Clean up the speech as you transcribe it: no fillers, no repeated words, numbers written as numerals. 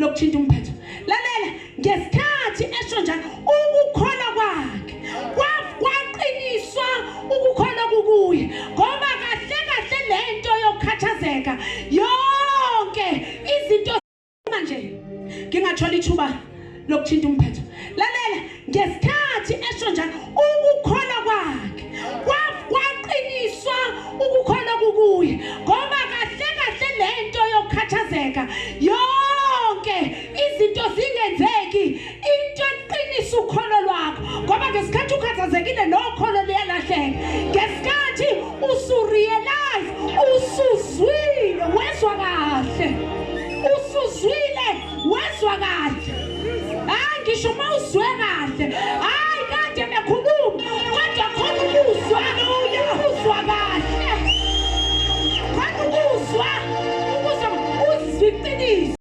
lokuthinta umphetho. Lalela ngesikhathi esho njalo ukukholwa kwakhe kwaqiniswa ukukholwa kukuye ngoba kahle lento yokukhathazeka yonke izinto manje ngingathola ithuba lokuthinta umphetho. Lalela ngesikhathi esho njalo ukukholwa kwakhe kwaqiniswa ukukholwa kukuye ngoba kahle lento yokukhathazeka yonke izinto zingenzeki into eqinisa ukholo lwakho ngoba ngesikhathi ukhathazekile nokholo luyalahleka. Ngesikhathi usurealize usuzwile wezwa kahle usuzwile wezwa kahle ngisho